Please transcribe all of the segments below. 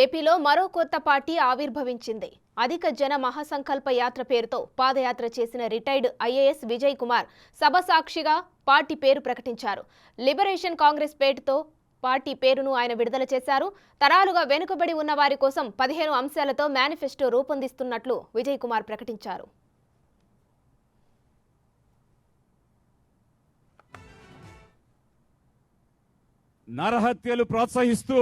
ఏపీలో మరో కొత్త పార్టీ ఆవిర్భవించింది. అధిక జన మహాసంకల్ప యాత్ర పేరుతో పాదయాత్ర చేసిన రిటైర్డ్ ఐఏఎస్ విజయ్ కుమార్ సభ సాక్షిగా పార్టీ పేరు ప్రకటించారు. లిబరేషన్ కాంగ్రెస్ పేరుతో పార్టీ పేరును ఆయన విడుదల చేశారు. తరాలుగా వెనుకబడి ఉన్న వారి కోసం 15 అంశాలతో మేనిఫెస్టో రూపొందిస్తున్నట్లు విజయ్ కుమార్ ప్రకటించారు. నరహత్యలు ప్రోత్సహిస్తూ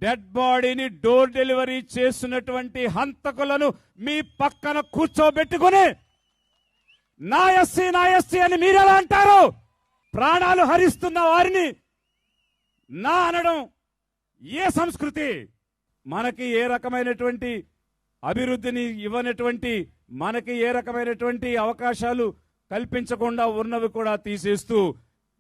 డెడ్ బాడీని డోర్ డెలివరీ చేస్తున్నటువంటి హంతకులను మీ పక్కన కూర్చోబెట్టుకుని నా ఎస్సీ అని మీరెలా అంటారు? ప్రాణాలు హరిస్తున్న వారిని నా అనడం ఏ సంస్కృతి? మనకి ఏ రకమైనటువంటి అభివృద్ధిని ఇవ్వనటువంటి, మనకి ఏ రకమైనటువంటి అవకాశాలు కల్పించకుండా ఉన్నవి కూడా తీసేస్తూ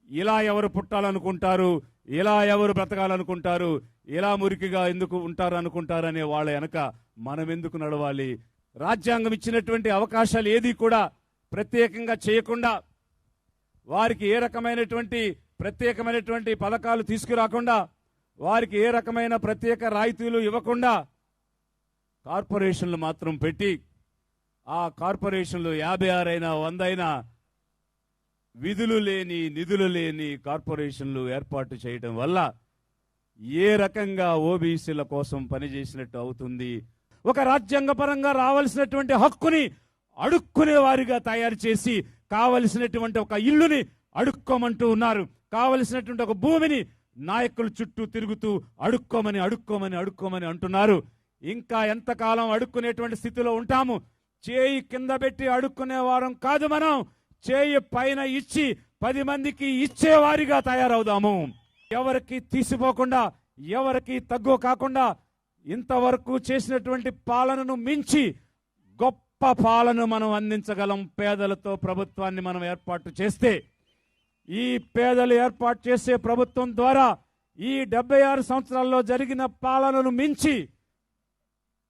ఇలా ఎవరు పుట్టాలనుకుంటారు, ఇలా ఎవరు బ్రతకాలనుకుంటారు, ఇలా మురికిగా ఎందుకు ఉంటారు అనుకుంటారనే వాళ్ళ వెనక మనం ఎందుకు నడవాలి? రాజ్యాంగం ఇచ్చినటువంటి అవకాశాలు ఏది కూడా ప్రత్యేకంగా చేయకుండా, వారికి ఏ రకమైనటువంటి ప్రత్యేకమైనటువంటి పథకాలు తీసుకురాకుండా, వారికి ఏ రకమైన ప్రత్యేక రాయితీలు ఇవ్వకుండా కార్పొరేషన్లు మాత్రం పెట్టి, ఆ కార్పొరేషన్లు 56 అయినా 100 అయినా విధులు లేని నిధులు లేని కార్పొరేషన్లు ఏర్పాటు చేయడం వల్ల ఏ రకంగా ఓబీసీల కోసం పనిచేసినట్టు అవుతుంది? ఒక రాజ్యాంగపరంగా రావాల్సినటువంటి హక్కుని అడుక్కునే వారిగా తయారు చేసి, కావలసినటువంటి ఒక ఇల్లుని అడుక్కోమంటూ ఉన్నారు. కావలసినటువంటి ఒక భూమిని నాయకుల చుట్టూ తిరుగుతూ అడుక్కోమని అంటున్నారు. ఇంకా ఎంతకాలం అడుక్కునేటువంటి స్థితిలో ఉంటాము? చేయి కింద పెట్టి అడుక్కునే వారం కాదు మనం. చేయి పైన ఇచ్చి 10 మందికి ఇచ్చేవారిగా తయారవుదాము. ఎవరికి తీసిపోకుండా, ఎవరికి తగ్గు కాకుండా ఇంతవరకు చేసినటువంటి పాలనను మించి గొప్ప పాలన మనం అందించగలం. పేదలతో ప్రభుత్వాన్ని మనం ఏర్పాటు చేస్తే, ఈ పేదలు ఏర్పాటు చేసే ప్రభుత్వం ద్వారా ఈ 76 సంవత్సరాల్లో జరిగిన పాలనను మించి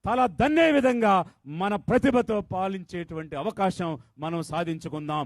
తల దన్నే విధంగా మన ప్రతిభతో పాలించేటువంటి అవకాశం మనం సాధించుకుందాం.